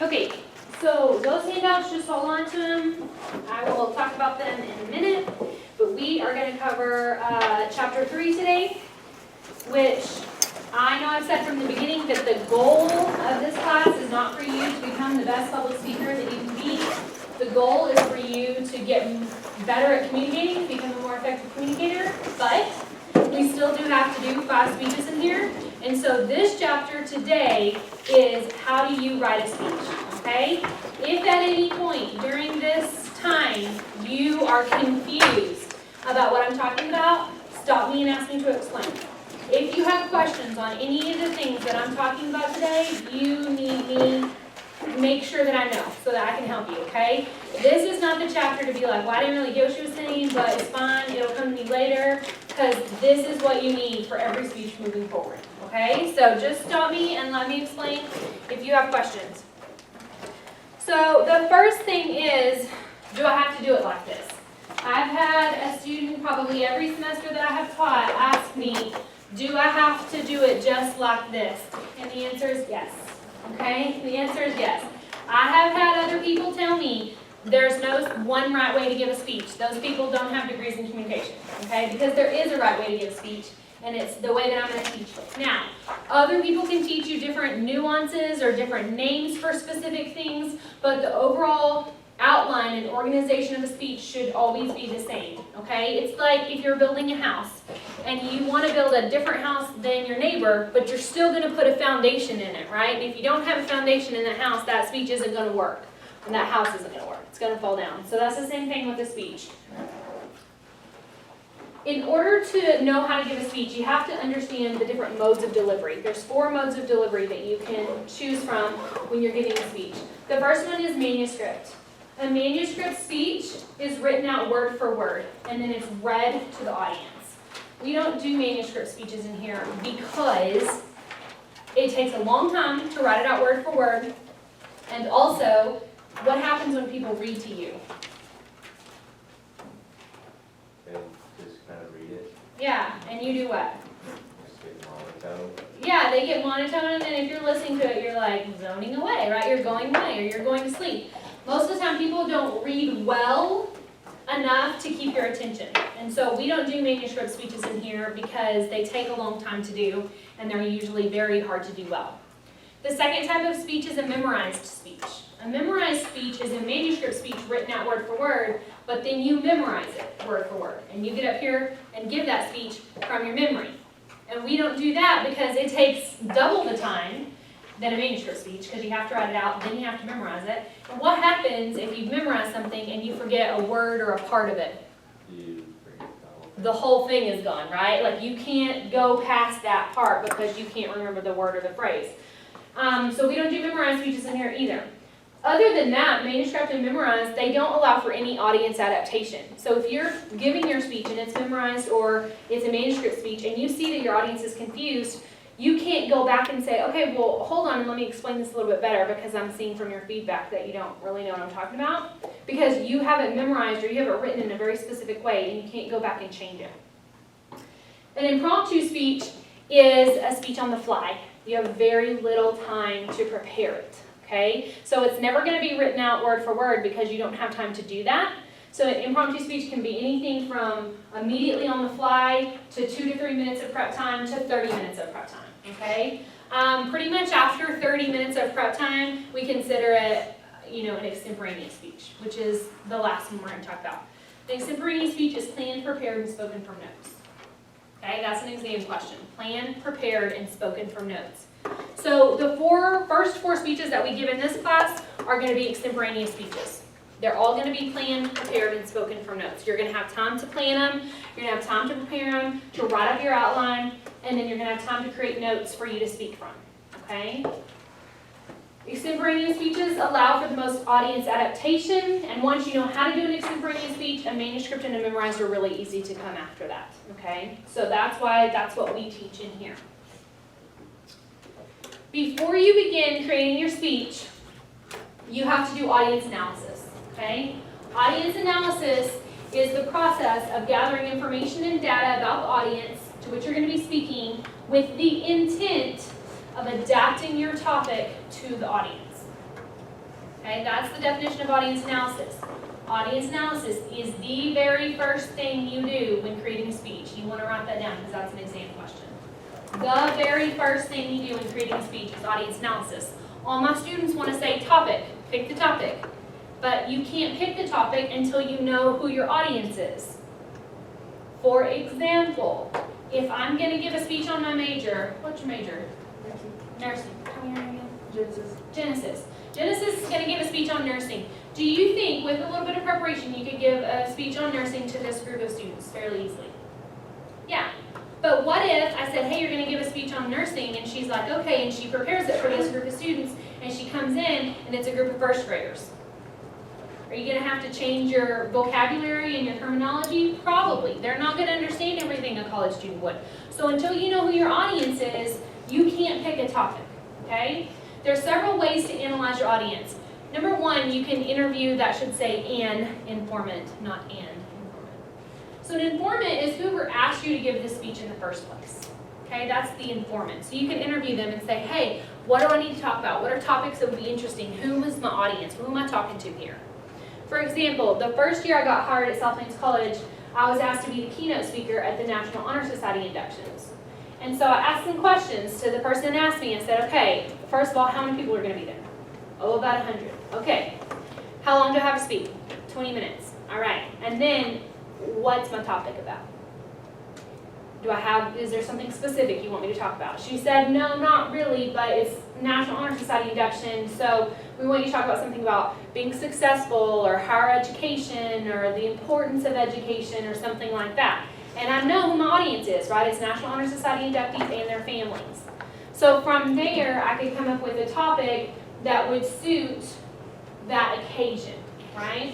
Okay, so those handouts, just hold on to them. I will talk about them in a minute. But we are going to cover Chapter 3 today, which I know I've said from the beginning that the goal of this class is not for you to become the best public speaker that you can be. The goal is for you to get better at communicating, become a more effective communicator, but we still do have to do 5 speeches in here. And so this chapter today is how do you write a speech, okay? If at any point during this time you are confused about what I'm talking about, stop me and ask me to explain. If you have questions on any of the things that I'm talking about today, you need me make sure that I know so that I can help you, okay? This is not the chapter to be like, well, I didn't really get what she was saying, but it's fine, it'll come to me later, because this is what you need for every speech moving forward, okay? So just stop me and let me explain if you have questions. So the first thing is, do I have to do it like this? I've had a student probably every semester that I have taught ask me, do I have to do it just like this? And the answer is yes. Okay? The answer is yes. I have had other people tell me there's no one right way to give a speech. Those people don't have degrees in communication. Okay? Because there is a right way to give a speech, and it's the way that I'm going to teach it. Now, other people can teach you different nuances or different names for specific things, but the overall outline and organization of a speech should always be the same, okay? It's like if you're building a house and you want to build a different house than your neighbor, but you're still going to put a foundation in it, right? And if you don't have a foundation in that house, that speech isn't going to work, and that house isn't going to work. It's going to fall down. So that's the same thing with a speech. In order to know how to give a speech, you have to understand the different modes of delivery. There's 4 modes of delivery that you can choose from when you're giving a speech. The first one is manuscript. A manuscript speech is written out word for word, and then it's read to the audience. We don't do manuscript speeches in here because it takes a long time to write it out word for word, and also, what happens when people read to you? They just kind of read it. Yeah, and you do what? Just get monotone. Yeah, they get monotone, and then if you're listening to it, you're like zoning away, right? You're going away, or you're going to sleep. Most of the time, people don't read well enough to keep your attention. And so we don't do manuscript speeches in here because they take a long time to do, and they're usually very hard to do well. The second type of speech is a memorized speech. A memorized speech is a manuscript speech written out word for word, but then you memorize it word for word. And you get up here and give that speech from your memory. And we don't do that because it takes double the time than a manuscript speech, because you have to write it out, then you have to memorize it. And what happens if you memorize something and you forget a word or a part of it? You forget The whole thing is gone, right? Like you can't go past that part because you can't remember the word or the phrase. So we don't do memorized speeches in here either. Other than that, manuscript and memorized, they don't allow for any audience adaptation. So if you're giving your speech and it's memorized or it's a manuscript speech and you see that your audience is confused, you can't go back and say, okay, well, hold on and let me explain this a little bit better because I'm seeing from your feedback that you don't really know what I'm talking about. Because you have it memorized or you have it written in a very specific way and you can't go back and change it. An impromptu speech is a speech on the fly. You have very little time to prepare it, okay? So it's never going to be written out word for word because you don't have time to do that. So an impromptu speech can be anything from immediately on the fly to 2 to 3 minutes of prep time to 30 minutes of prep time. Okay, pretty much after 30 minutes of prep time, we consider it, an extemporaneous speech, which is the last one we're going to talk about. The extemporaneous speech is planned, prepared, and spoken from notes. Okay, that's an exam question. Planned, prepared, and spoken from notes. So the first four speeches that we give in this class are going to be extemporaneous speeches. They're all going to be planned, prepared, and spoken from notes. You're going to have time to plan them, you're going to have time to prepare them, to write up your outline, and then you're going to have time to create notes for you to speak from. Okay? Extemporaneous speeches allow for the most audience adaptation, and once you know how to do an extemporaneous speech, a manuscript and a memorized are really easy to come after that. Okay? So that's what we teach in here. Before you begin creating your speech, you have to do audience analysis. Okay? Audience analysis is the process of gathering information and data about the audience to which you're going to be speaking with the intent of adapting your topic to the audience. Okay, that's the definition of audience analysis. Audience analysis is the very first thing you do when creating a speech. You want to write that down because that's an exam question. The very first thing you do when creating a speech is audience analysis. All my students want to say topic, pick the topic. But you can't pick the topic until you know who your audience is. For example, if I'm going to give a speech on my major, what's your major? Nursing. Tell me your name again. Genesis. Genesis is going to give a speech on nursing. Do you think with a little bit of preparation you could give a speech on nursing to this group of students fairly easily? Yeah. But what if I said, hey, you're going to give a speech on nursing, and she's like, okay, and she prepares it for this group of students, and she comes in, and it's a group of first graders. Are you going to have to change your vocabulary and your terminology? Probably. They're not going to understand everything a college student would. So until you know who your audience is, you can't pick a topic, okay? There's several ways to analyze your audience. Number one, you can interview, that should say an informant, not an informant. So an informant is whoever asked you to give this speech in the first place. Okay, that's the informant. So you can interview them and say, hey, what do I need to talk about? What are topics that would be interesting? Who is my audience? Who am I talking to here? For example, the first year I got hired at South Plains College, I was asked to be the keynote speaker at the National Honor Society inductions. And so I asked some questions to the person that asked me and said, okay, first of all, how many people are going to be there? Oh, about 100. Okay. How long do I have to speak? 20 minutes. All right. And then, what's my topic about? Is there something specific you want me to talk about? She said, no, not really, but it's National Honor Society induction, so we want you to talk about something about being successful or higher education or the importance of education or something like that. And I know who my audience is, right? It's National Honor Society inductees and their families. So from there, I could come up with a topic that would suit that occasion, right?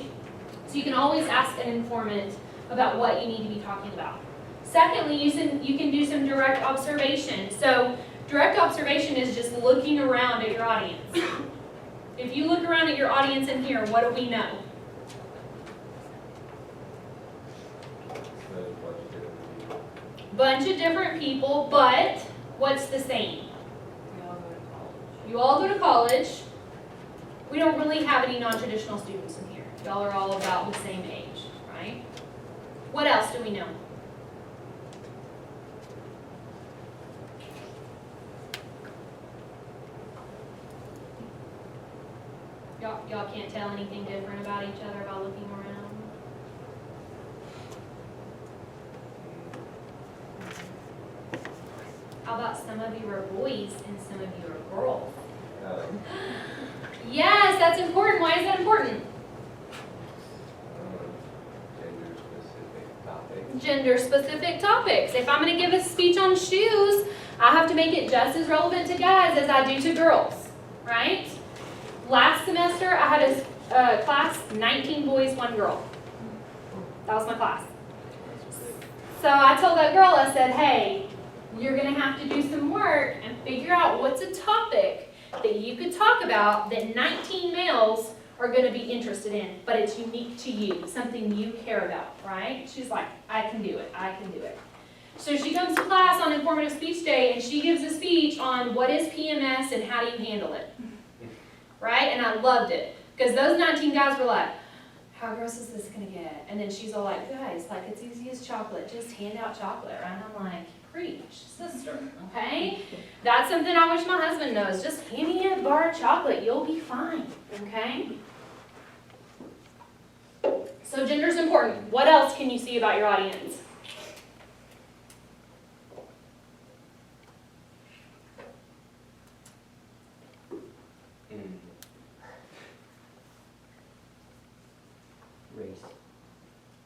So you can always ask an informant about what you need to be talking about. Secondly, you can do some direct observation. So direct observation is just looking around at your audience. If you look around at your audience in here, what do we know? Bunch of different people, but what's the same? You all go to college. We don't really have any non-traditional students in here. Y'all are all about the same age, right? What else do we know? Y'all can't tell anything different about each other by looking around? How about some of you are boys and some of you are girls? Yes, that's important. Why is that important? Gender-specific topics. Gender-specific topics. If I'm going to give a speech on shoes, I have to make it just as relevant to guys as I do to girls, right? Last semester, I had a class, 19 boys, 1 girl. That was my class. So I told that girl, I said, hey, you're going to have to do some work and figure out what's a topic that you could talk about that 19 males are going to be interested in, but it's unique to you, something you care about, right? She's like, I can do it, I can do it. So she comes to class on Informative Speech Day, and she gives a speech on what is PMS and how do you handle it, right? And I loved it, because those 19 guys were like, how gross is this going to get? And then she's all like, guys, like it's easy as chocolate, just hand out chocolate, right? And I'm like, preach, sister, okay? That's something I wish my husband knows. Just hand me a bar of chocolate, you'll be fine, okay? So gender's important. What else can you see about your audience?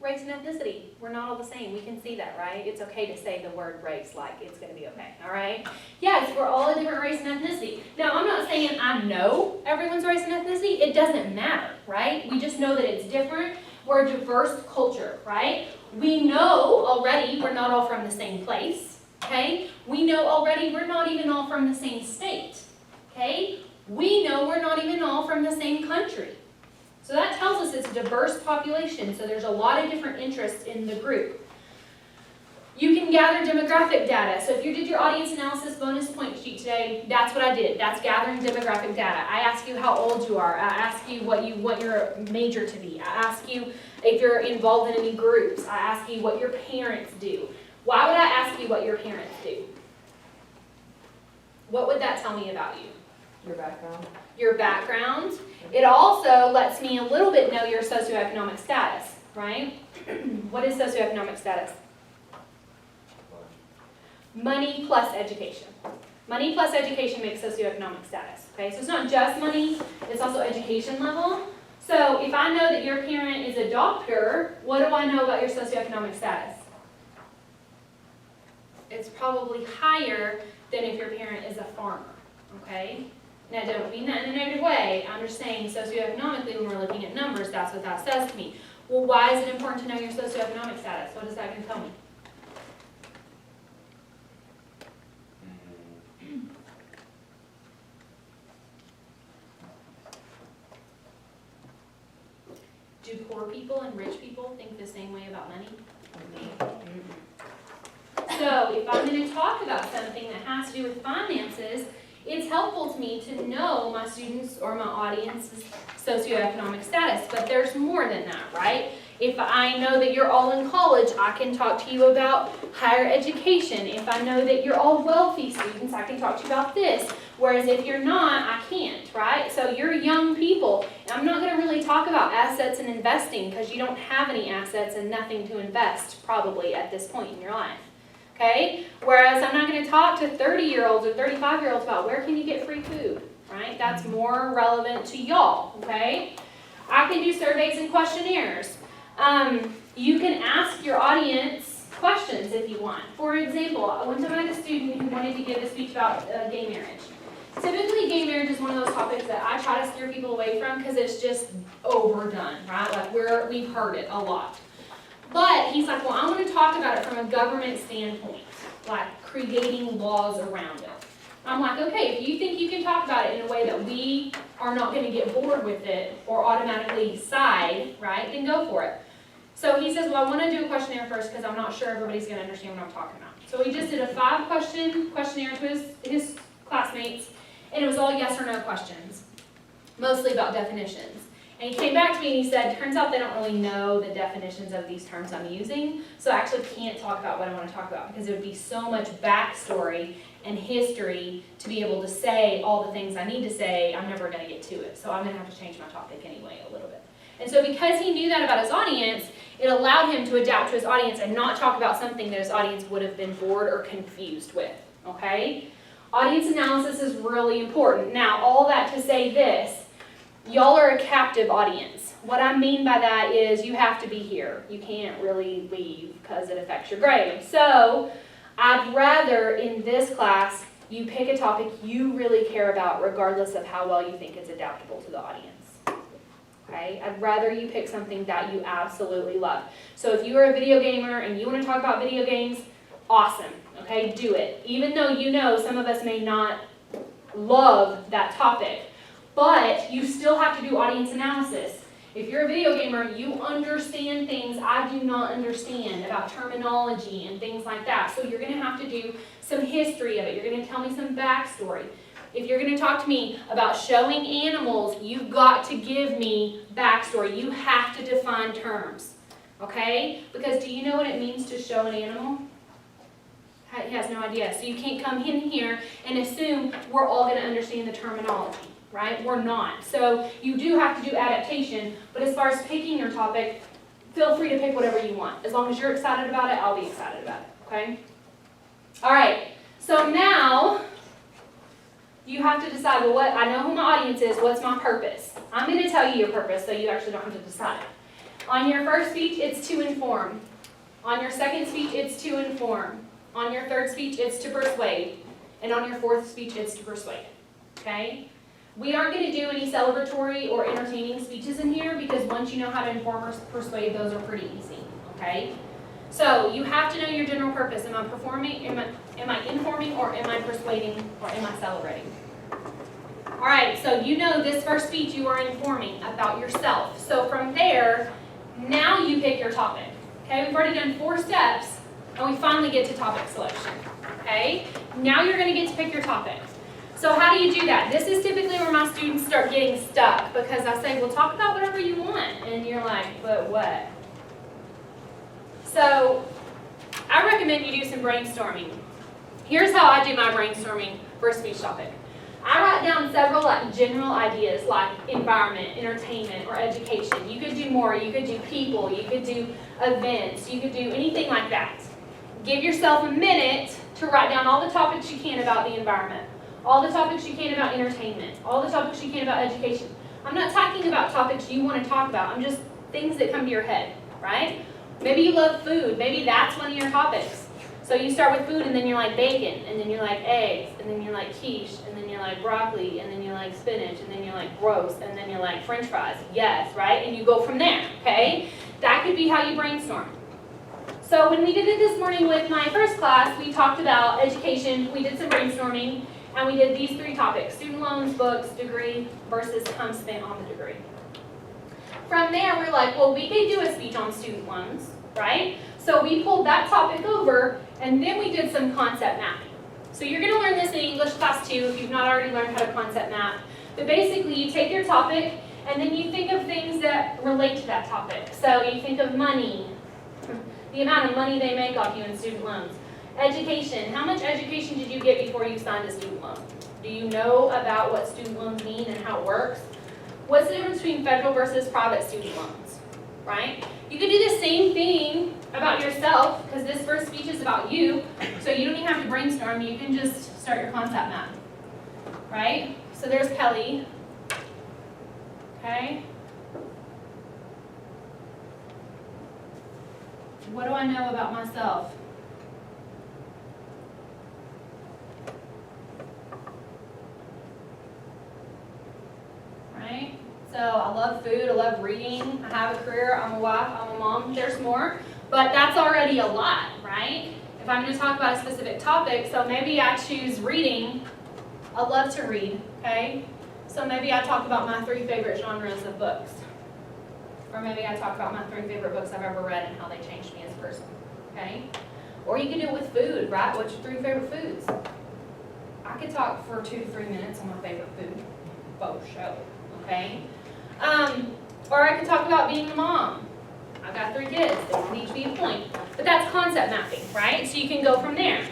Race and ethnicity. We're not all the same. We can see that, right? It's okay to say the word race like it's going to be okay, all right? Yes, we're all a different race and ethnicity. Now, I'm not saying I know everyone's race and ethnicity. It doesn't matter, right? We just know that it's different. We're a diverse culture, right? We know already we're not all from the same place, okay? We know already we're not even all from the same state, okay? We know we're not even all from the same country. So that tells us it's a diverse population, so there's a lot of different interests in the group. You can gather demographic data. So if you did your audience analysis bonus point sheet today, that's what I did. That's gathering demographic data. I ask you how old you are. I ask you what you want your major to be. I ask you if you're involved in any groups. I ask you what your parents do. Why would I ask you what your parents do? What would that tell me about you? Your background. Your background. It also lets me a little bit know your socioeconomic status, right? What is socioeconomic status? Money plus education. Money plus education makes socioeconomic status, okay? So it's not just money, it's also education level. So if I know that your parent is a doctor, what do I know about your socioeconomic status? It's probably higher than if your parent is a farmer, okay? Now, don't mean that in a negative way. I'm just saying socioeconomically, when we're looking at numbers, that's what that says to me. Well, why is it important to know your socioeconomic status? What is that going to tell me? Do poor people and rich people think the same way about money? So if I'm going to talk about something that has to do with finances, it's helpful to me to know my students or my audience's socioeconomic status. But there's more than that, right? If I know that you're all in college, I can talk to you about higher education. If I know that you're all wealthy students, I can talk to you about this. Whereas if you're not, I can't, right? So you're young people. And I'm not going to really talk about assets and investing because you don't have any assets and nothing to invest probably at this point in your life. Okay? Whereas I'm not going to talk to 30-year-olds or 35-year-olds about where can you get free food, right? That's more relevant to y'all, okay? I can do surveys and questionnaires. You can ask your audience questions if you want. For example, one time I had a student who wanted to give a speech about gay marriage. Typically, gay marriage is one of those topics that I try to steer people away from because it's just overdone, right? Like we've heard it a lot. But he's like, well, I want to talk about it from a government standpoint, like creating laws around it. I'm like, okay, if you think you can talk about it in a way that we are not going to get bored with it or automatically side, right, then go for it. So he says, well, I want to do a questionnaire first because I'm not sure everybody's going to understand what I'm talking about. So we just did a 5-question questionnaire to his classmates, and it was all yes or no questions, mostly about definitions. And he came back to me and he said, turns out they don't really know the definitions of these terms I'm using, so I actually can't talk about what I want to talk about because it would be so much backstory and history to be able to say all the things I need to say. I'm never going to get to it, so I'm going to have to change my topic anyway a little bit. And so because he knew that about his audience, it allowed him to adapt to his audience and not talk about something that his audience would have been bored or confused with, okay? Audience analysis is really important. Now, all that to say this, y'all are a captive audience. What I mean by that is you have to be here. You can't really leave because it affects your grade. So I'd rather in this class you pick a topic you really care about regardless of how well you think it's adaptable to the audience. Okay? I'd rather you pick something that you absolutely love. So if you are a video gamer and you want to talk about video games, awesome. Okay? Do it. Even though you know some of us may not love that topic. But you still have to do audience analysis. If you're a video gamer, you understand things I do not understand about terminology and things like that. So you're going to have to do some history of it. You're going to tell me some backstory. If you're going to talk to me about showing animals, you've got to give me backstory. You have to define terms. Okay? Because do you know what it means to show an animal? He has no idea. So you can't come in here and assume we're all going to understand the terminology. Right? We're not. So you do have to do adaptation, but as far as picking your topic, feel free to pick whatever you want. As long as you're excited about it, I'll be excited about it. Okay? All right. So now you have to decide, well, what I know who my audience is, what's my purpose? I'm going to tell you your purpose so you actually don't have to decide. On your first speech, it's to inform. On your second speech, it's to inform. On your third speech, it's to persuade. And on your fourth speech, it's to persuade. Okay? We aren't going to do any celebratory or entertaining speeches in here because once you know how to inform or persuade, those are pretty easy, okay? So you have to know your general purpose. Am I performing, am I informing, or am I persuading, or am I celebrating? All right, so you know this first speech you are informing about yourself. So from there, now you pick your topic, okay? We've already done 4 steps and we finally get to topic selection, okay? Now you're gonna get to pick your topic. So how do you do that? This is typically where my students start getting stuck, because I say, well, talk about whatever you want, and you're like, but what? So I recommend you do some brainstorming. Here's how I do my brainstorming for a speech topic. I write down several general ideas like environment, entertainment, or education. You could do more. You could do people. You could do events. You could do anything like that. Give yourself a minute to write down all the topics you can about the environment, all the topics you can about entertainment, all the topics you can about education. I'm not talking about topics you want to talk about. I'm just things that come to your head, right? Maybe you love food. Maybe that's one of your topics. So you start with food, and then you're like bacon, and then you're like eggs, and then you're like quiche, and then you're like broccoli, and then you're like spinach, and then you're like gross, and then you're like french fries. Yes, right? And you go from there, okay? That could be how you brainstorm. So when we did it this morning with my first class, we talked about education, we did some brainstorming, and we did these 3 topics: student loans, books, degree, versus time spent on the degree. From there, we're like, well, we could do a speech on student loans, right? So we pulled that topic over, and then we did some concept mapping. So you're going to learn this in English class too, if you've not already learned how to concept map. But basically, you take your topic, and then you think of things that relate to that topic. So you think of money, the amount of money they make off you in student loans. Education, how much education did you get before you signed a student loan? Do you know about what student loans mean and how it works? What's the difference between federal versus private student loans, right? You could do the same thing about yourself, because this first speech is about you, so you don't even have to brainstorm, you can just start your concept map, right? So there's Kelly, okay? What do I know about myself? Right? So I love food, I love reading, I have a career, I'm a wife, I'm a mom, there's more. But that's already a lot, right? If I'm going to talk about a specific topic, so maybe I choose reading. I love to read, okay? So maybe I talk about my 3 favorite genres of books. Or maybe I talk about my 3 favorite books I've ever read and how they changed me as a person, okay? Or you can do it with food, right? What's your 3 favorite foods? I could talk for 2 to 3 minutes on my favorite food. Faux show, okay? Or I could talk about being a mom. I've got 3 kids, they don't each be a point. But that's concept mapping, right? So you can go from there.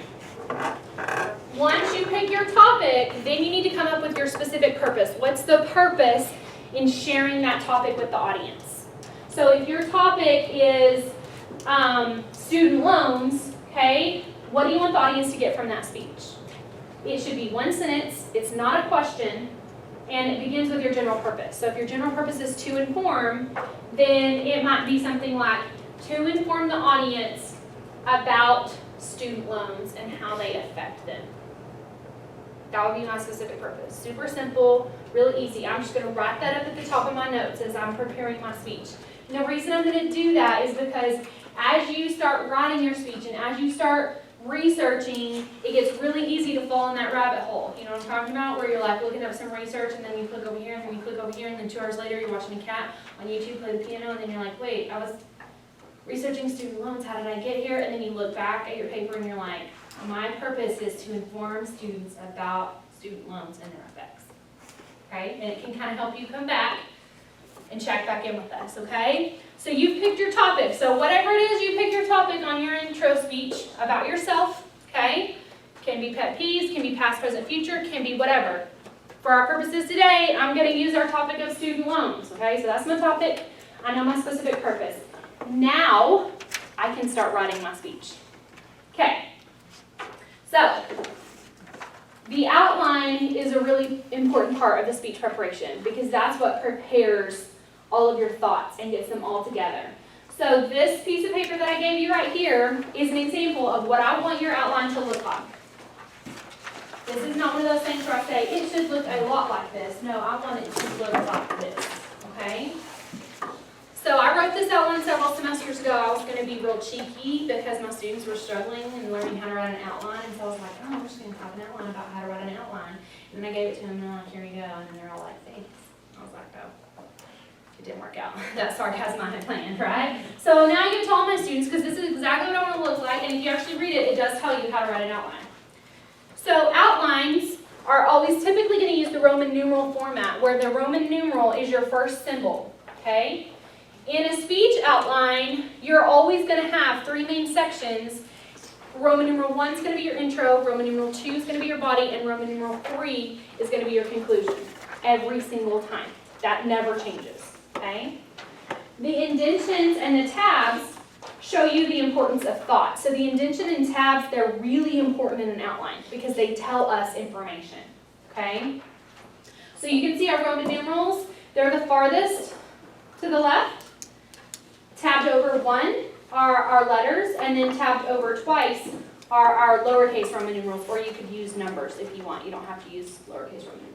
Once you pick your topic, then you need to come up with your specific purpose. What's the purpose in sharing that topic with the audience? So if your topic is student loans, okay, what do you want the audience to get from that speech? It should be 1 sentence, it's not a question, and it begins with your general purpose. So if your general purpose is to inform, then it might be something like, to inform the audience about student loans and how they affect them. That would be my specific purpose. Super simple, really easy. I'm just going to write that up at the top of my notes as I'm preparing my speech. And the reason I'm going to do that is because as you start writing your speech and as you start researching, it gets really easy to fall in that rabbit hole. You know what I'm talking about? Where you're like looking up some research and then you click over here and then you click over here and then 2 hours later you're watching a cat on YouTube play the piano and then you're like, wait, I was researching student loans, how did I get here? And then you look back at your paper and you're like, my purpose is to inform students about student loans and their effects. Okay? And it can kind of help you come back and check back in with us, okay? So you've picked your topic. So whatever it is, you pick your topic on your intro speech about yourself, okay? Can be pet peeves, can be past, present, future, can be whatever. For our purposes today, I'm going to use our topic of student loans, okay? So that's my topic. I know my specific purpose. Now, I can start writing my speech. Okay. So, the outline is a really important part of the speech preparation because that's what prepares all of your thoughts and gets them all together. So this piece of paper that I gave you right here is an example of what I want your outline to look like. This is not one of those things where I say, it should look a lot like this. No, I want it to look like this, okay? So I wrote this outline several semesters ago. I was going to be real cheeky because my students were struggling and learning how to write an outline. And so I was like, oh, I'm just going to have an outline about how to write an outline. And then I gave it to them and I'm like, here we go. And then they're all like, thanks. I was like, oh, good didn't work out. That sarcasm I had planned, right? So now I give to all my students, because this is exactly what I want to look like, and if you actually read it, it does tell you how to write an outline. So outlines are always typically going to use the Roman numeral format, where the Roman numeral is your first symbol, okay? In a speech outline, you're always going to have three main sections. Roman numeral 1 is going to be your intro, Roman numeral 2 is going to be your body, and Roman numeral 3 is going to be your conclusion. Every single time. That never changes, okay? The indentions and the tabs show you the importance of thought. So the indention and tabs, they're really important in an outline because they tell us information, okay? So you can see our Roman numerals, they're the farthest to the left. Tabbed over 1 are our letters, and then tabbed over twice are our lowercase Roman numerals, or you could use numbers if you want. You don't have to use lowercase Roman numerals.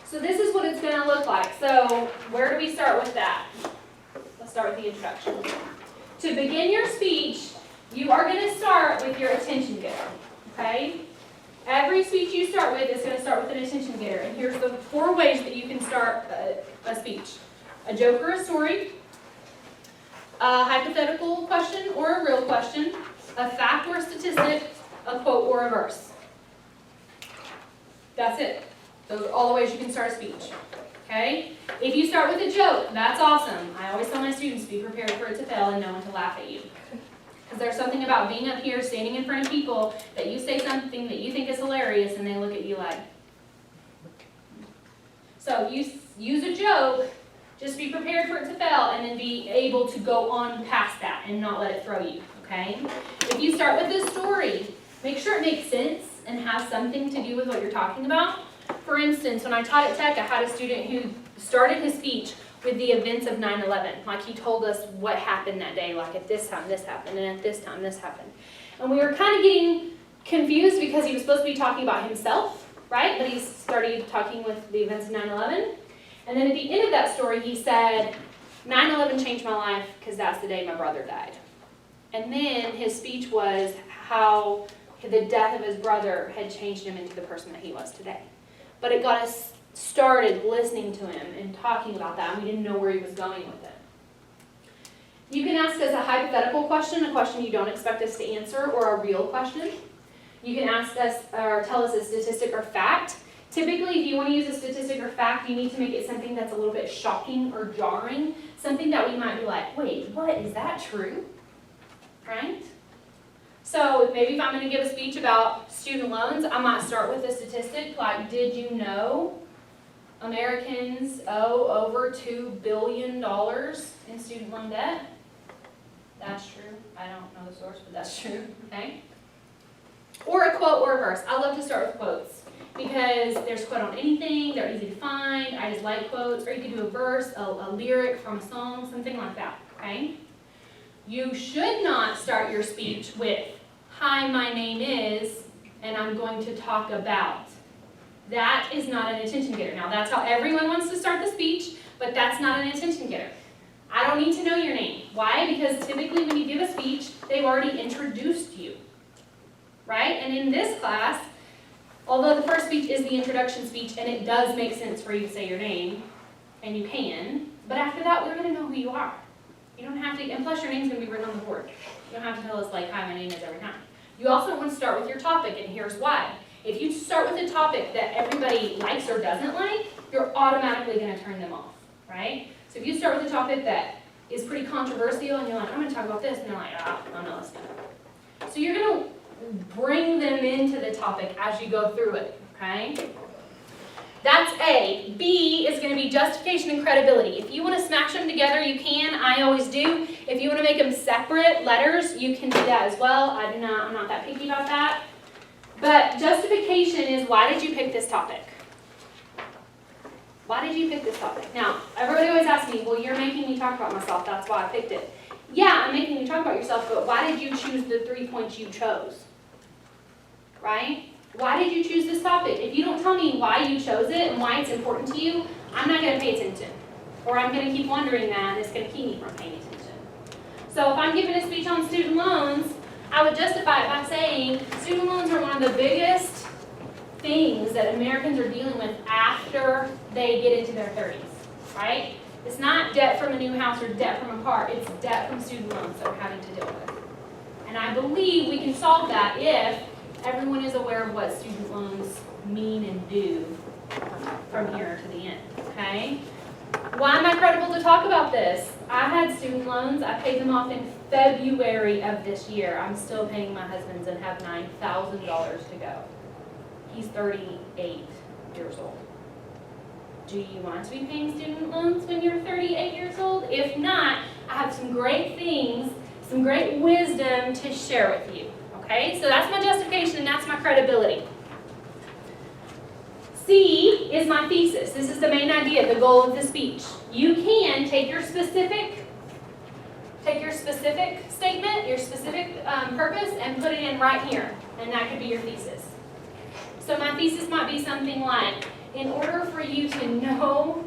So this is what it's going to look like. So where do we start with that? Let's start with the introduction. To begin your speech, you are going to start with your attention getter, okay? Every speech you start with is going to start with an attention getter. And here's the 4 ways that you can start a speech. A joke or a story, a hypothetical question or a real question, a fact or a statistic, a quote or a verse. That's it. Those are all the ways you can start a speech, okay? If you start with a joke, that's awesome. I always tell my students, be prepared for it to fail and no one to laugh at you. Because there's something about being up here, standing in front of people, that you say something that you think is hilarious and they look at you like. So you use a joke, just be prepared for it to fail and then be able to go on past that and not let it throw you, okay? If you start with a story, make sure it makes sense and has something to do with what you're talking about. For instance, when I taught at Tech, I had a student who started his speech with the events of 9/11. Like, he told us what happened that day, like at this time this happened, and at this time this happened. And we were kind of getting confused because he was supposed to be talking about himself, right? But he started talking with the events of 9/11. And then at the end of that story, he said, 9/11 changed my life because that's the day my brother died. And then his speech was how the death of his brother had changed him into the person that he was today. But it got us started listening to him and talking about that, and we didn't know where he was going with it. You can ask us a hypothetical question, a question you don't expect us to answer, or a real question. You can ask us or tell us a statistic or fact. Typically, if you want to use a statistic or fact, you need to make it something that's a little bit shocking or jarring, something that we might be like, wait, what, is that true? Right? So maybe if I'm going to give a speech about student loans, I might start with a statistic like, did you know Americans owe over $2 billion in student loan debt? That's true. I don't know the source, but that's true. Okay? Or a quote or a verse. I love to start with quotes because there's a quote on anything, they're easy to find, I just like quotes, or you could do a verse, a lyric from a song, something like that, okay? You should not start your speech with, hi, my name is, and I'm going to talk about. That is not an attention getter. Now, that's how everyone wants to start the speech, but that's not an attention getter. I don't need to know your name. Why? Because typically when you give a speech, they've already introduced you, right? And in this class, although the first speech is the introduction speech, and it does make sense for you to say your name, and you can, but after that, we're going to know who you are. You don't have to, and plus your name's going to be written on the board. You don't have to tell us like, hi, my name is every time. You also want to start with your topic, and here's why. If you start with a topic that everybody likes or doesn't like, you're automatically going to turn them off, right? So if you start with a topic that is pretty controversial, and you're like, I'm going to talk about this, and they're like, I'm not listening. So you're going to bring them into the topic as you go through it, okay? That's A. B is going to be justification and credibility. If you want to smash them together, you can. I always do. If you want to make them separate letters, you can do that as well. I'm not that picky about that. But justification is, why did you pick this topic? Why did you pick this topic? Now, everybody always asks me, well, you're making me talk about myself. That's why I picked it. Yeah, I'm making you talk about yourself, but why did you choose the 3 points you chose? Right? Why did you choose this topic? If you don't tell me why you chose it and why it's important to you, I'm not going to pay attention. Or I'm going to keep wondering that, and it's going to keep me from paying attention. So if I'm giving a speech on student loans, I would justify it by saying student loans are one of the biggest things that Americans are dealing with after they get into their 30s. right? It's not debt from a new house or debt from a car, it's debt from student loans that we're having to deal with. And I believe we can solve that if everyone is aware of what student loans mean and do from here to the end, okay? Why am I credible to talk about this? I had student loans, I paid them off in February of this year. I'm still paying my husband's and have $9,000 to go. He's 38 years old. Do you want to be paying student loans when you're 38 years old? If not, I have some great things, some great wisdom to share with you. Okay, so that's my justification and that's my credibility. C is my thesis. This is the main idea, the goal of the speech. You can take your specific statement, your specific purpose, and put it in right here, and that could be your thesis. So my thesis might be something like, in order for you to know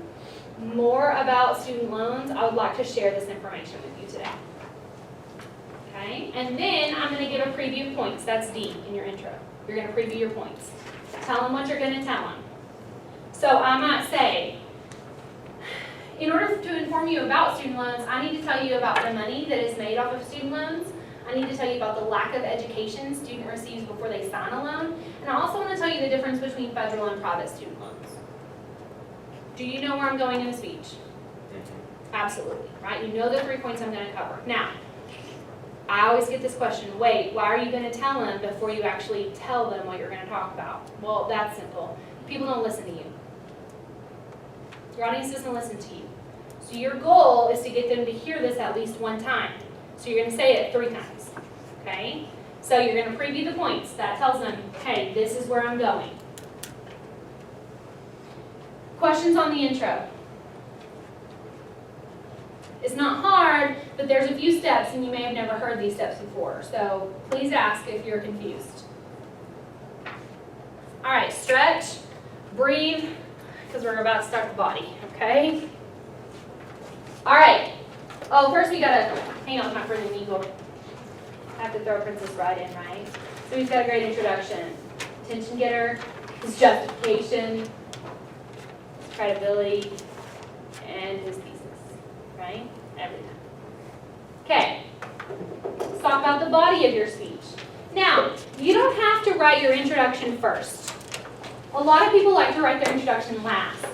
more about student loans, I would like to share this information with you today. Okay, and then I'm going to give a preview of points. That's D in your intro. You're going to preview your points. Tell them what you're going to tell them. So I might say, in order to inform you about student loans, I need to tell you about the money that is made off of student loans. I need to tell you about the lack of education student receives before they sign a loan. And I also want to tell you the difference between federal and private student loans. Do you know where I'm going in the speech? Absolutely, right? You know the 3 points I'm going to cover. Now, I always get this question, wait, why are you going to tell them before you actually tell them what you're going to talk about? Well, that's simple. People don't listen to you. Your audience doesn't listen to you. So your goal is to get them to hear this at least one time. So you're going to say it 3 times, okay? So you're going to preview the points. That tells them, hey, this is where I'm going. Questions on the intro? It's not hard, but there's a few steps, and you may have never heard these steps before. So please ask if you're confused. All right, stretch, breathe, because we're about to start the body, okay? All right. Oh, first we gotta hang on with my friend Eagle. I have to throw Princess Bride in, right? So he's got a great introduction. Attention getter, his justification, his credibility, and his thesis, right? Everything. Okay. Let's talk about the body of your speech. Now, you don't have to write your introduction first. A lot of people like to write their introduction last,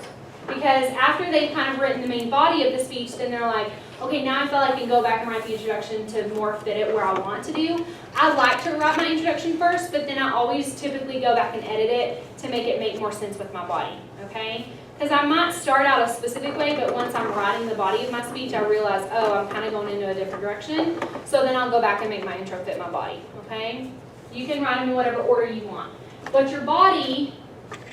because after they've kind of written the main body of the speech, then they're like, okay, now I feel like I can go back and write the introduction to more fit it where I want to do. I like to write my introduction first, but then I always typically go back and edit it to make it make more sense with my body, okay? Because I might start out a specific way, but once I'm writing the body of my speech, I realize, oh, I'm kind of going into a different direction. So then I'll go back and make my intro fit my body, okay? You can write them in whatever order you want. But your body,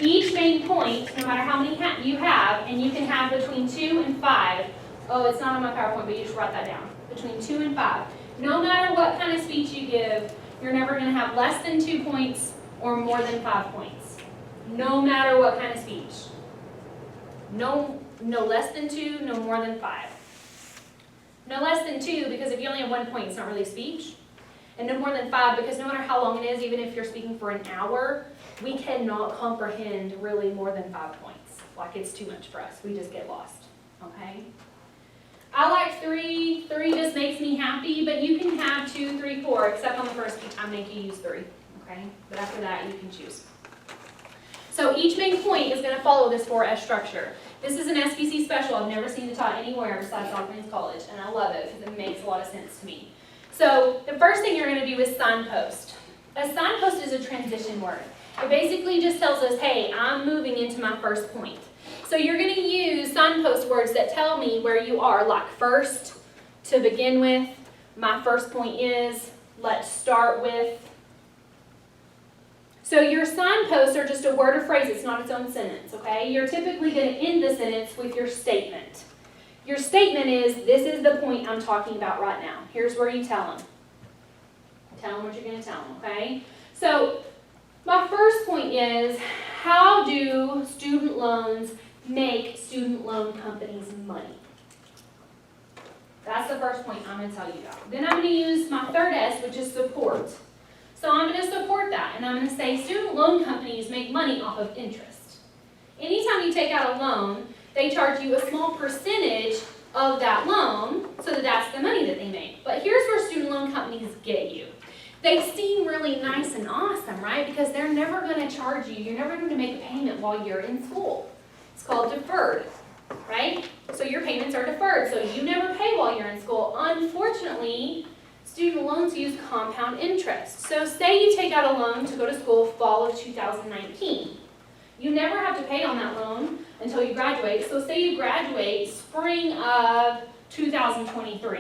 each main point, no matter how many you have, and you can have between 2 and 5. Oh, it's not on my PowerPoint, but you just write that down. Between 2 and 5. No matter what kind of speech you give, you're never going to have less than 2 points or more than 5 points. No matter what kind of speech. No less than 2, no more than 5. No less than 2, because if you only have 1 point, it's not really a speech. And no more than 5, because no matter how long it is, even if you're speaking for an hour, we cannot comprehend really more than 5 points. Like, it's too much for us. We just get lost, okay? I like 3. 3 just makes me happy, but you can have 2, 3, 4, except on the first I make you use 3, okay? But after that, you can choose. So each main point is going to follow this 4S structure. This is an SBC special. I've never seen it taught anywhere besides South College, and I love it because it makes a lot of sense to me. So the first thing you're going to do is signpost. A signpost is a transition word. It basically just tells us, hey, I'm moving into my first point. So you're going to use signpost words that tell me where you are, like first, to begin with, my first point is, let's start with. So your signposts are just a word or phrase. It's not its own sentence, okay? You're typically going to end the sentence with your statement. Your statement is, this is the point I'm talking about right now. Here's where you tell them. Tell them what you're going to tell them, okay? So my first point is, how do student loans make student loan companies money? That's the first point I'm going to tell you about. Then I'm going to use my third S, which is support. So I'm going to support that, and I'm going to say student loan companies make money off of interest. Anytime you take out a loan, they charge you a small percentage of that loan, so that's the money that they make. But here's where student loan companies get you. They seem really nice and awesome, right? Because they're never going to charge you. You're never going to make a payment while you're in school. It's called deferred, right? So your payments are deferred, so you never pay while you're in school. Unfortunately, student loans use compound interest. So say you take out a loan to go to school fall of 2019. You never have to pay on that loan until you graduate. So say you graduate spring of 2023.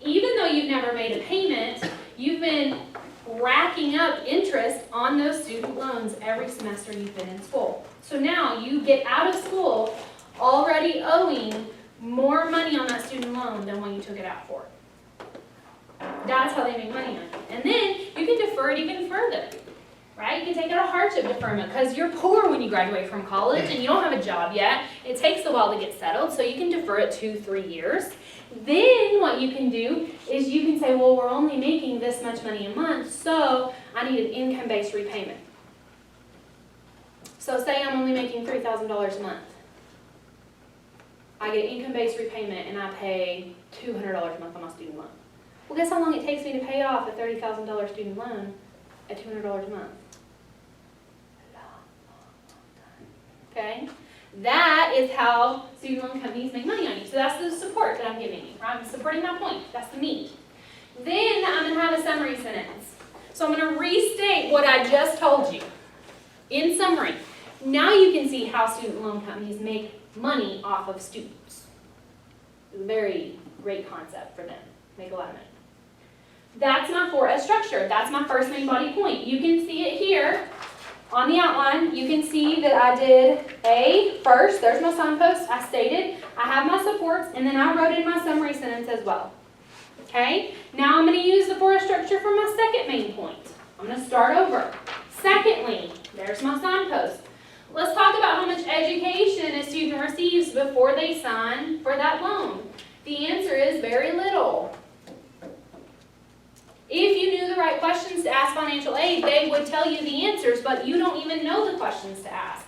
Even though you've never made a payment, you've been racking up interest on those student loans every semester you've been in school. So now you get out of school already owing more money on that student loan than when you took it out for. That's how they make money on it. And then you can defer it even further, right? You can take out a hardship deferment because you're poor when you graduate from college and you don't have a job yet. It takes a while to get settled, so you can defer it 2-3 years. Then what you can do is you can say, well, we're only making this much money a month, so I need an income-based repayment. So say I'm only making $3,000 a month. I get an income-based repayment and I pay $200 a month on my student loan. Well, guess how long it takes me to pay off a $30,000 student loan at $200 a month? A long time. Okay? That is how student loan companies make money on you. So that's the support that I'm giving you. Right? I'm supporting my point. That's the meat. Then I'm going to have a summary sentence. So I'm going to restate what I just told you. In summary, now you can see how student loan companies make money off of students. Very great concept for them. Make a lot of money. That's my 4S structure. That's my first main body point. You can see it here on the outline. You can see that I did A first. There's my signpost. I stated. I have my supports, and then I wrote in my summary sentence as well. Okay? Now I'm going to use the 4S structure for my second main point. I'm going to start over. Secondly, there's my signpost. Let's talk about how much education a student receives before they sign for that loan. The answer is very little. If you knew the right questions to ask financial aid, they would tell you the answers, but you don't even know the questions to ask.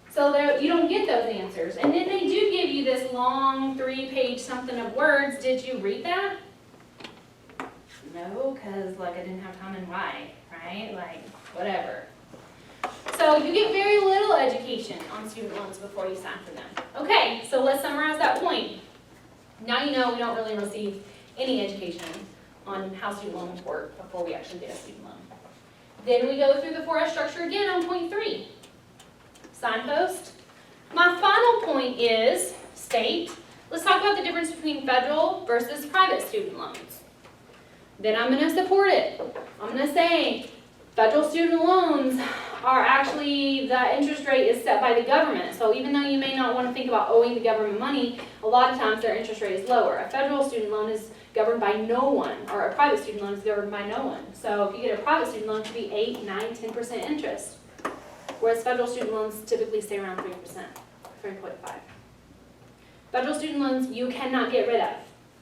So you don't get those answers. And then they do give you this long 3-page something of words. Did you read that? No, because I didn't have time and why, right? Whatever. So you get very little education on student loans before you sign for them. Okay, so let's summarize that point. Now you know we don't really receive any education on how student loans work before we actually get a student loan. Then we go through the 4S structure again on point 3. Signpost. My final point is state. Let's talk about the difference between federal versus private student loans. Then I'm going to support it. I'm going to say federal student loans are actually, the interest rate is set by the government. So even though you may not want to think about owing the government money, a lot of times their interest rate is lower. A federal student loan is governed by no one, or a private student loan is governed by no one. So if you get a private student loan, it could be 8, 9, 10% interest. Whereas federal student loans typically stay around 3%, 3.5. Federal student loans you cannot get rid of.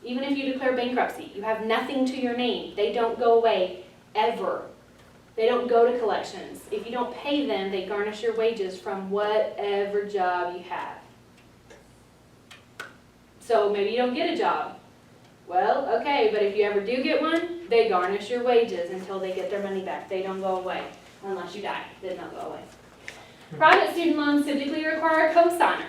Even if you declare bankruptcy, you have nothing to your name. They don't go away, ever. They don't go to collections. If you don't pay them, they garnish your wages from whatever job you have. So maybe you don't get a job. Well, okay, but if you ever do get one, they garnish your wages until they get their money back. They don't go away unless you die. They don't go away. Private student loans typically require a cosigner.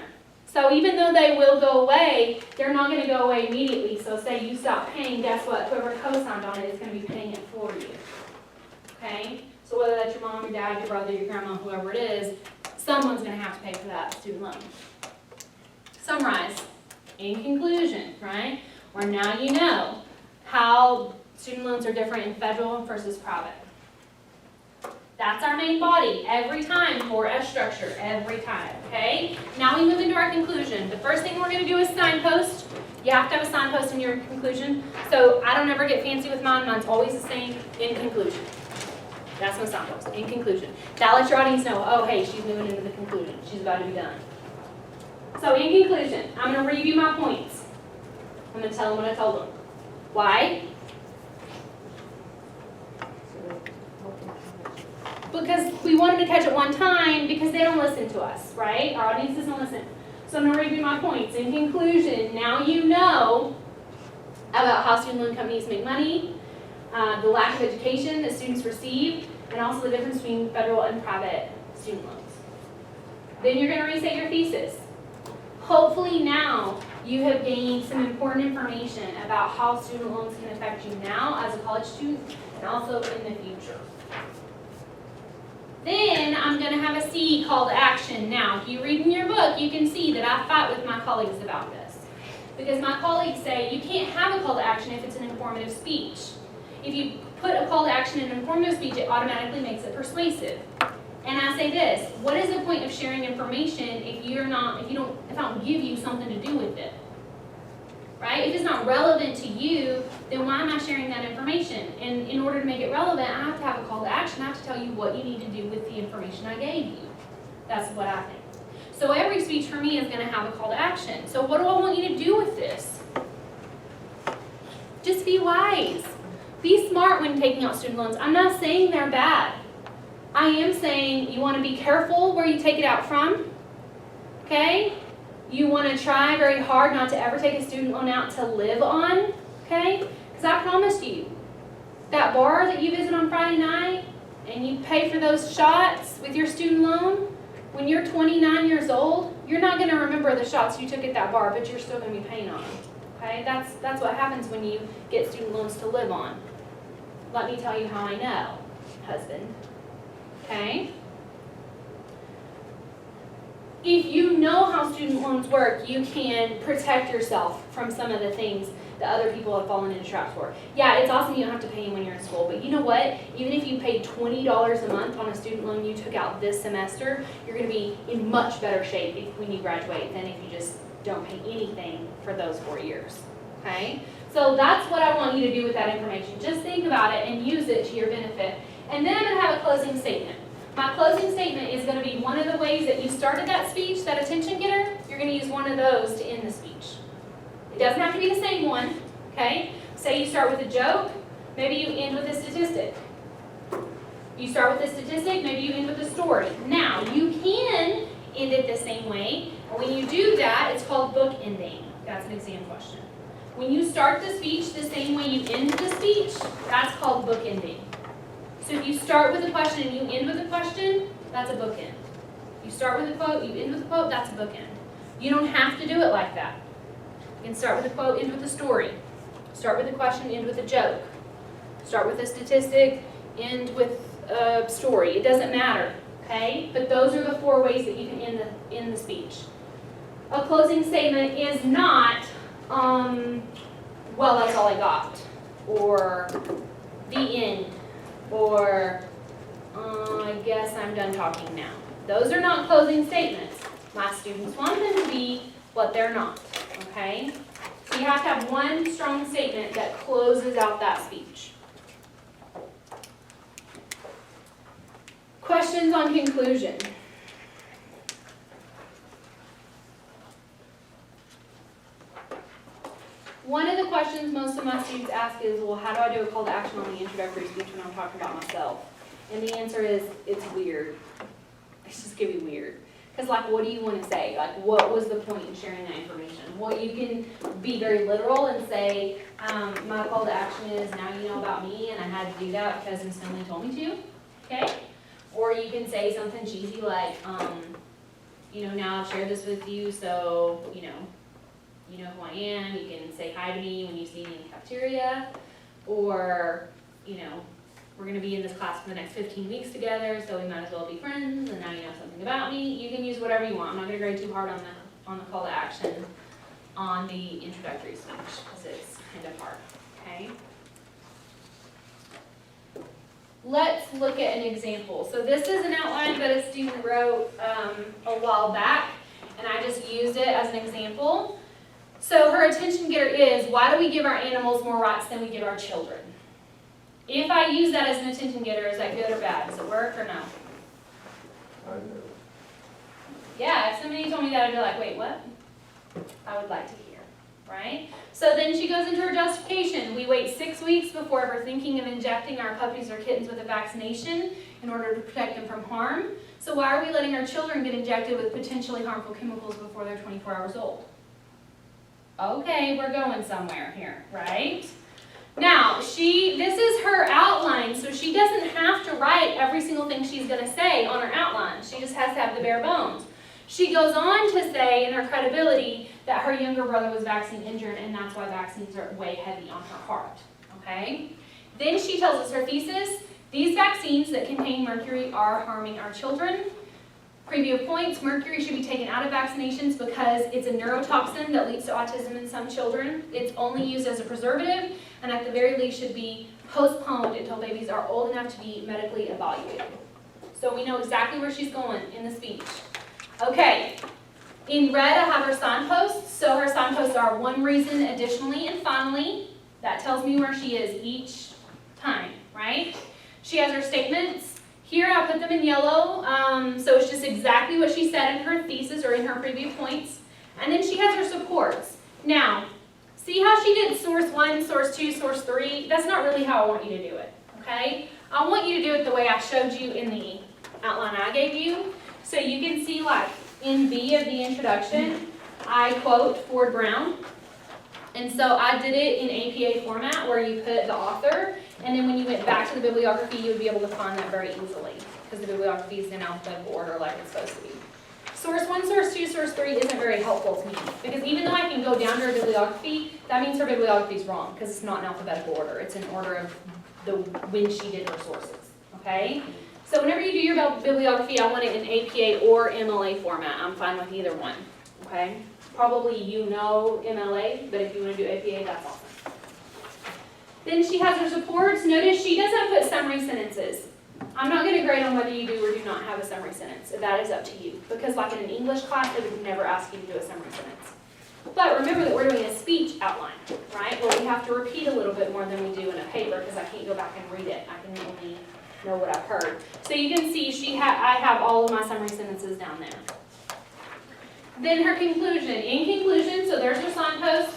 So even though they will go away, they're not going to go away immediately. So say you stop paying, guess what? Whoever cosigned on it is going to be paying it for you. Okay? So whether that's your mom, your dad, your brother, your grandma, whoever it is, someone's going to have to pay for that student loan. Summarize. In conclusion, right? Where now you know how student loans are different in federal versus private. That's our main body every time for S structure, every time, okay? Now we move into our conclusion. The first thing we're going to do is signpost. You have to have a signpost in your conclusion. So I don't ever get fancy with mine. Mine's always the same, in conclusion. That's my signpost, in conclusion. That lets your audience know, oh, hey, she's moving into the conclusion. She's about to be done. So in conclusion, I'm going to review my points. I'm going to tell them what I told them. Why? Because we want them to catch it one time because they don't listen to us, right? Our audience doesn't listen. So I'm going to review my points. In conclusion, now you know about how student loan companies make money, the lack of education that students receive, and also the difference between federal and private student loans. Then you're going to restate your thesis. Hopefully now you have gained some important information about how student loans can affect you now as a college student and also in the future. Then I'm going to have a C, call to action. Now, if you read in your book, you can see that I fight with my colleagues about this. Because my colleagues say you can't have a call to action if it's an informative speech. If you put a call to action in an informative speech, it automatically makes it persuasive. And I say this, what is the point of sharing information if I don't give you something to do with it? Right? If it's not relevant to you, then why am I sharing that information? And in order to make it relevant, I have to have a call to action. I have to tell you what you need to do with the information I gave you. That's what I think. So every speech for me is going to have a call to action. So what do I want you to do with this? Just be wise. Be smart when taking out student loans. I'm not saying they're bad. I am saying you want to be careful where you take it out from. Okay? You want to try very hard not to ever take a student loan out to live on. Okay? Because I promise you, that bar that you visit on Friday night and you pay for those shots with your student loan, when you're 29 years old, you're not going to remember the shots you took at that bar, but you're still going to be paying on them. Okay? That's what happens when you get student loans to live on. Let me tell you how I know, husband. Okay? If you know how student loans work, you can protect yourself from some of the things that other people have fallen into traps for. Yeah, it's awesome you don't have to pay when you're in school, but you know what? Even if you paid $20 a month on a student loan you took out this semester, you're going to be in much better shape when you graduate than if you just don't pay anything for those 4 years. Okay? So that's what I want you to do with that information. Just think about it and use it to your benefit. And then I'm going to have a closing statement. My closing statement is going to be one of the ways that you started that speech, that attention getter. You're going to use one of those to end the speech. It doesn't have to be the same one, okay? Say you start with a joke, maybe you end with a statistic. You start with a statistic, maybe you end with a story. Now, you can end it the same way, and when you do that, it's called bookending. That's an exam question. When you start the speech the same way you end the speech, that's called bookending. So if you start with a question and you end with a question, that's a bookend. You start with a quote, you end with a quote, that's a bookend. You don't have to do it like that. You can start with a quote, end with a story. Start with a question, end with a joke. Start with a statistic, end with a story. It doesn't matter, okay? But those are the 4 ways that you can end the speech. A closing statement is not, well, that's all I got, or the end, or I guess I'm done talking now. Those are not closing statements. My students want them to be what they're not, okay? So you have to have one strong statement that closes out that speech. Questions on conclusion? One of the questions most of my students ask is, well, how do I do a call to action on the introductory speech when I'm talking about myself? And the answer is, it's weird. It's just gonna be weird. Because, like, what do you want to say? Like, what was the point in sharing that information? Well, you can be very literal and say, my call to action is, now you know about me, and I had to do that because Miss Finley told me to, okay? Or you can say something cheesy like, now I've shared this with you, so, you know who I am. You can say hi to me when you see me in the cafeteria. Or, we're going to be in this class for the next 15 weeks together, so we might as well be friends, and now you know something about me. You can use whatever you want. I'm not going to grade too hard on the call to action on the introductory speech, because it's kind of hard, okay? Let's look at an example. So this is an outline that a student wrote a while back, and I just used it as an example. So her attention getter is, why do we give our animals more rights than we give our children? If I use that as an attention getter, is that good or bad? Does it work or no? I know. Yeah, if somebody told me that, I'd be like, wait, what? I would like to hear, right? So then she goes into her justification. We wait 6 weeks before ever thinking of injecting our puppies or kittens with a vaccination in order to protect them from harm. So why are we letting our children get injected with potentially harmful chemicals before they're 24 hours old? Okay, we're going somewhere here, right? Now, this is her outline, so she doesn't have to write every single thing she's going to say on her outline. She just has to have the bare bones. She goes on to say in her credibility that her younger brother was vaccine injured, and that's why vaccines are way heavy on her heart, okay? Then she tells us her thesis. These vaccines that contain mercury are harming our children. Preview points, mercury should be taken out of vaccinations because it's a neurotoxin that leads to autism in some children. It's only used as a preservative, and at the very least should be postponed until babies are old enough to be medically evaluated. So we know exactly where she's going in the speech. Okay, in red I have her signposts. So her signposts are one reason, additionally, and finally. That tells me where she is each time, right? She has her statements. Here I put them in yellow, so it's just exactly what she said in her thesis or in her preview points. And then she has her supports. Now, see how she did source 1, source 2, source 3? That's not really how I want you to do it, okay? I want you to do it the way I showed you in the outline I gave you. So you can see, like, in B of the introduction, I quote Ford Brown. And so I did it in APA format where you put the author, and then when you went back to the bibliography, you would be able to find that very easily because the bibliography is in alphabetical order like it's supposed to be. Source 1, source 2, source 3 isn't very helpful to me because even though I can go down to her bibliography, that means her bibliography is wrong because it's not in alphabetical order. It's in order of when she did her sources, okay? So whenever you do your bibliography, I want it in APA or MLA format. I'm fine with either one, okay? Probably you know MLA, but if you want to do APA, that's awesome. Then she has her supports. Notice she doesn't put summary sentences. I'm not going to grade on whether you do or do not have a summary sentence. That is up to you. Because like in an English class, they would never ask you to do a summary sentence. But remember that we're doing a speech outline, right? Where we have to repeat a little bit more than we do in a paper because I can't go back and read it. I can only know what I've heard. So you can see I have all of my summary sentences down there. Then her conclusion. In conclusion, so there's her signpost.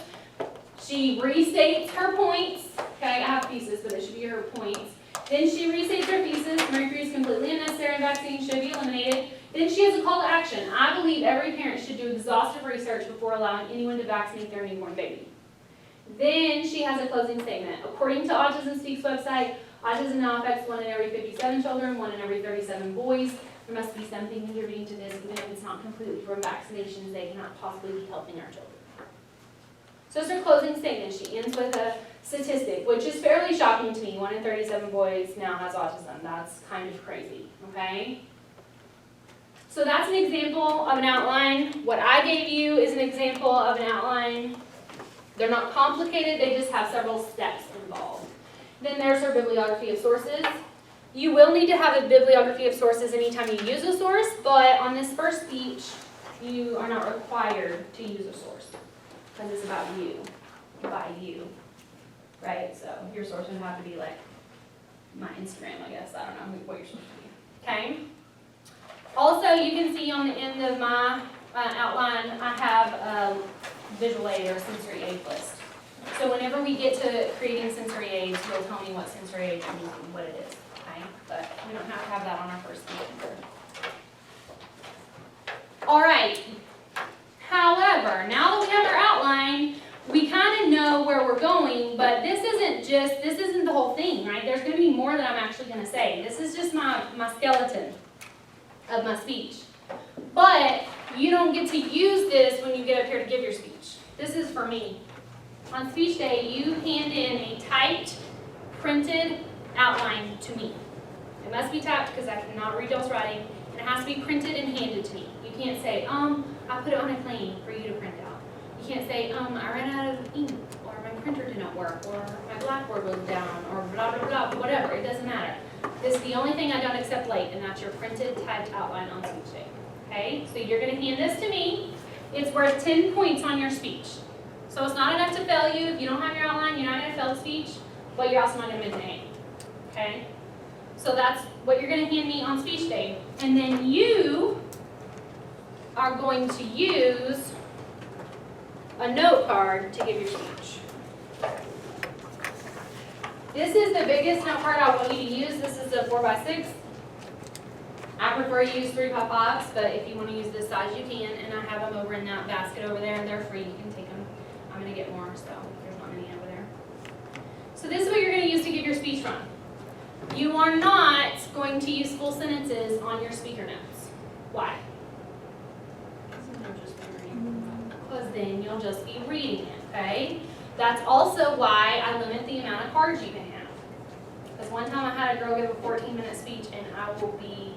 She restates her points. Okay, I have pieces, but it should be her points. Then she restates her thesis. Mercury is completely unnecessary and vaccines should be eliminated. Then she has a call to action. I believe every parent should do exhaustive research before allowing anyone to vaccinate their newborn baby. Then she has a closing statement. According to Autism Speaks website, autism now affects 1 in every 57 children, 1 in every 37 boys. There must be something contributing to this, even if it's not completely from vaccinations, they cannot possibly be helping our children. So it's her closing statement. She ends with a statistic, which is fairly shocking to me. 1 in 37 boys now has autism. That's kind of crazy, okay? So that's an example of an outline. What I gave you is an example of an outline. They're not complicated, they just have several steps involved. Then there's her bibliography of sources. You will need to have a bibliography of sources anytime you use a source, but on this first speech, you are not required to use a source because it's about you, by you, right? So your source would have to be like my Instagram, I guess. I don't know what your source would be, okay? Also, you can see on the end of my outline, I have a visual aid or sensory aid list. So whenever we get to creating sensory aids, you'll tell me what sensory aid you're using, what it is. But we don't have to have that on our first speaker. All right. However, now that we have our outline, we kind of know where we're going, but this isn't the whole thing, right? There's going to be more that I'm actually going to say. This is just my skeleton of my speech. But you don't get to use this when you get up here to give your speech. This is for me. On speech day, you hand in a typed, printed outline to me. It must be typed because I cannot read y'all's writing, and it has to be printed and handed to me. You can't say, I put it on a plane for you to print out. You can't say, I ran out of ink, or my printer did not work, or my blackboard was down, or blah, blah, blah, whatever. It doesn't matter. This is the only thing I don't accept late, and that's your printed, typed outline on speech day. Okay? So you're going to hand this to me. It's worth 10 points on your speech. So it's not enough to fail you. If you don't have your outline, you're not going to fail the speech, but you're also not going to miss an A. Okay? So that's what you're going to hand me on speech day. And then you are going to use a note card to give your speech. This is the biggest note card I want you to use. This is a 4x6. I prefer to use 3x5s, but if you want to use this size, you can, and I have them over in that basket over there, and they're free, you can take them. I'm gonna get more, so there's not many over there. So this is what you're gonna use to give your speech from. You are not going to use full sentences on your speaker notes. Why? Because then you'll just be reading it, okay? That's also why I limit the amount of cards you can have. Because one time I had a girl give a 14-minute speech, and I will be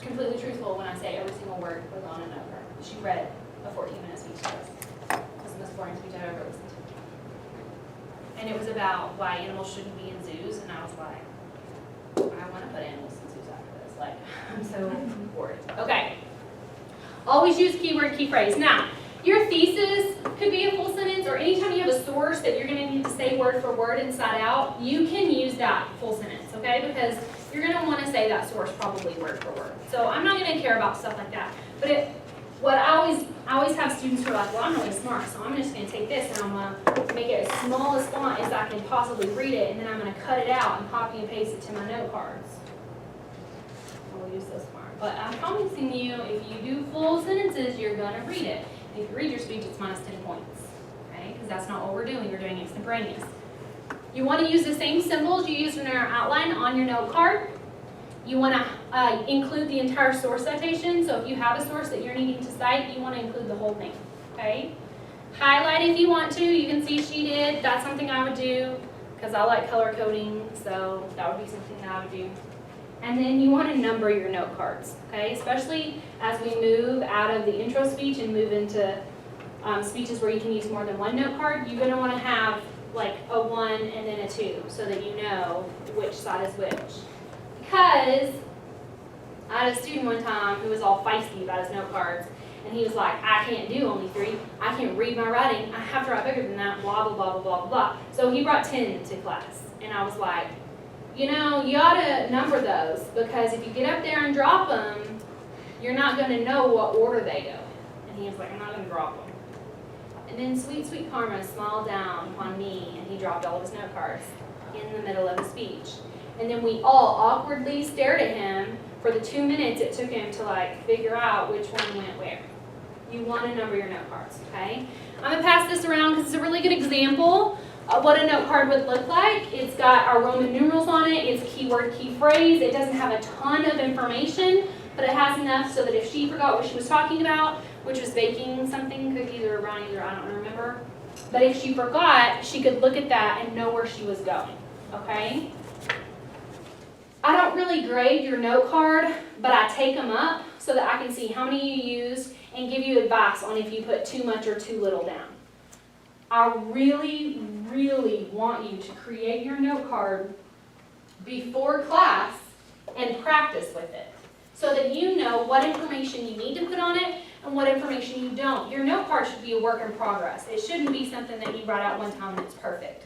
completely truthful when I say every single word was on a note card. She read a 14-minute speech to us. It was the most boring speech I've ever listened to. And it was about why animals shouldn't be in zoos, and I was like, I want to put animals in zoos after this. Like, I'm so bored. Okay. Always use keyword, key phrase. Now, your thesis could be a full sentence, or anytime you have a source that you're going to need to say word for word inside out, you can use that full sentence, okay? Because you're going to want to say that source probably word for word. So I'm not going to care about stuff like that. But what I always have students who are like, well, I'm really smart, so I'm just going to take this and I'm going to make it as small as font as I can possibly read it, and then I'm going to cut it out and copy and paste it to my note cards. Oh, you're so smart. But I'm promising you, if you do full sentences, you're going to read it. If you read your speech, it's minus 10 points, okay? Because that's not what we're doing. We're doing extemporaneous. You want to use the same symbols you used in our outline on your note card. You want to include the entire source citation. So if you have a source that you're needing to cite, you want to include the whole thing, okay? Highlight if you want to. You can see she did. That's something I would do because I like color coding, so that would be something that I would do. And then you want to number your note cards, okay? Especially as we move out of the intro speech and move into speeches where you can use more than one note card, you're going to want to have like a 1 and then a 2 so that you know which side is which. Because I had a student one time who was all feisty about his note cards, and he was like, I can't do only 3. I can't read my writing. I have to write bigger than that, blah, blah, blah, blah, blah, blah. So he brought 10 to class, and I was like, you know, you ought to number those, because if you get up there and drop them, you're not going to know what order they go in. And he was like, I'm not going to drop them. And then sweet, sweet Karma smiled down on me, and he dropped all of his note cards in the middle of the speech. And then we all awkwardly stared at him for the 2 minutes it took him to like figure out which one went where. You want to number your note cards, okay? I'm going to pass this around because it's a really good example of what a note card would look like. It's got our Roman numerals on it. It's keyword, key phrase. It doesn't have a ton of information, but it has enough so that if she forgot what she was talking about, which was baking something, cookies or brownies or I don't remember, but if she forgot, she could look at that and know where she was going, okay? I don't really grade your note card, but I take them up so that I can see how many you used and give you advice on if you put too much or too little down. I really, really want you to create your note card before class and practice with it so that you know what information you need to put on it and what information you don't. Your note card should be a work in progress. It shouldn't be something that you write out one time and it's perfect.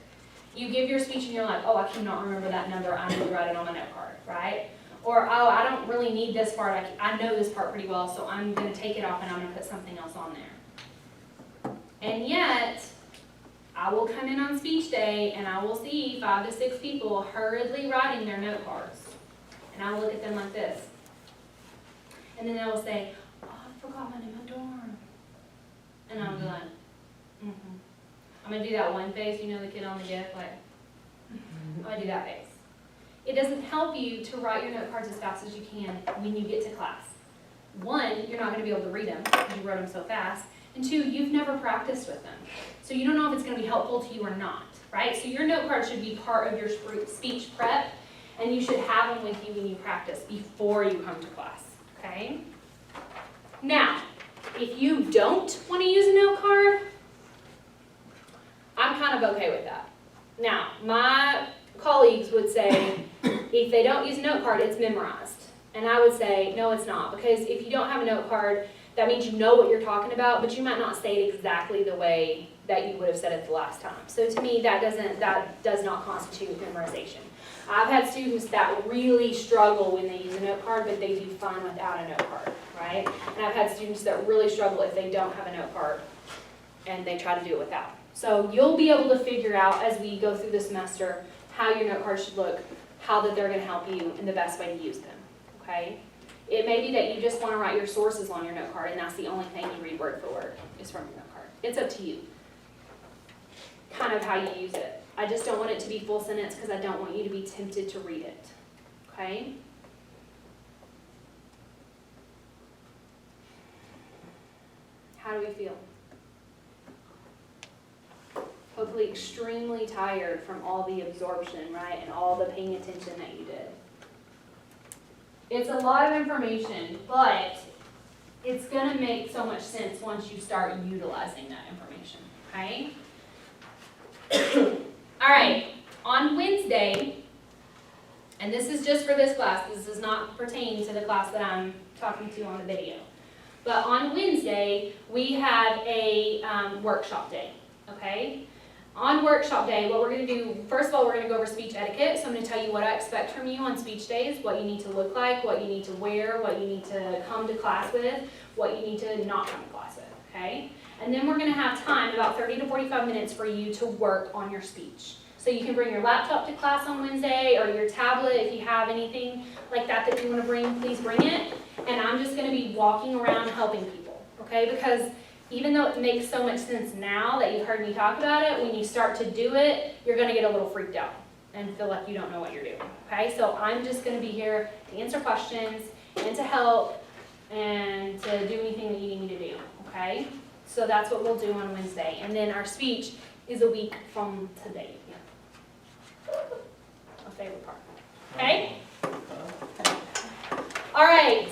You give your speech and you're like, oh, I cannot remember that number. I need to write it on my note card, right? Or, oh, I don't really need this part. I know this part pretty well, so I'm going to take it off and I'm going to put something else on there. And yet, I will come in on speech day and I will see 5 to 6 people hurriedly writing their note cards. And I will look at them like this. And then they will say, oh, I forgot my name at dorm. And I'll be like, mm-hmm. I'm going to do that one face, you know, the kid on the gift, like, I'm going to do that face. It doesn't help you to write your note cards as fast as you can when you get to class. 1, you're not going to be able to read them because you wrote them so fast. And 2, you've never practiced with them. So you don't know if it's going to be helpful to you or not, right? So your note card should be part of your speech prep, and you should have them with you when you practice before you come to class, okay? Now, if you don't want to use a note card, I'm kind of okay with that. Now, my colleagues would say, if they don't use a note card, it's memorized. And I would say, no, it's not. Because if you don't have a note card, that means you know what you're talking about, but you might not say it exactly the way that you would have said it the last time. So to me, that does not constitute memorization. I've had students that really struggle when they use a note card, but they do fine without a note card, right? And I've had students that really struggle if they don't have a note card, and they try to do it without. So you'll be able to figure out as we go through the semester how your note cards should look, how that they're going to help you, and the best way to use them, okay? It may be that you just want to write your sources on your note card, and that's the only thing you read word for word is from your note card. It's up to you, kind of how you use it. I just don't want it to be full sentence because I don't want you to be tempted to read it, okay? How do we feel? Hopefully extremely tired from all the absorption, right, and all the paying attention that you did. It's a lot of information, but it's going to make so much sense once you start utilizing that information, okay? All right, on Wednesday, and this is just for this class, this does not pertain to the class that I'm talking to on the video, but on Wednesday, we have a workshop day, okay? On workshop day, what we're going to do, first of all, we're going to go over speech etiquette. So I'm going to tell you what I expect from you on speech days, what you need to look like, what you need to wear, what you need to come to class with, what you need to not come to class with, okay? And then we're going to have time, about 30 to 45 minutes for you to work on your speech. So you can bring your laptop to class on Wednesday or your tablet if you have anything like that that you want to bring, please bring it. And I'm just going to be walking around helping people, okay? Because even though it makes so much sense now that you've heard me talk about it, when you start to do it, you're going to get a little freaked out and feel like you don't know what you're doing, okay? So I'm just going to be here to answer questions and to help and to do anything that you need me to do, okay? So that's what we'll do on Wednesday. And then our speech is a week from today. My favorite part, okay? All right.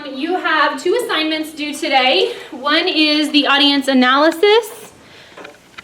You have 2 assignments due today. One is the audience analysis,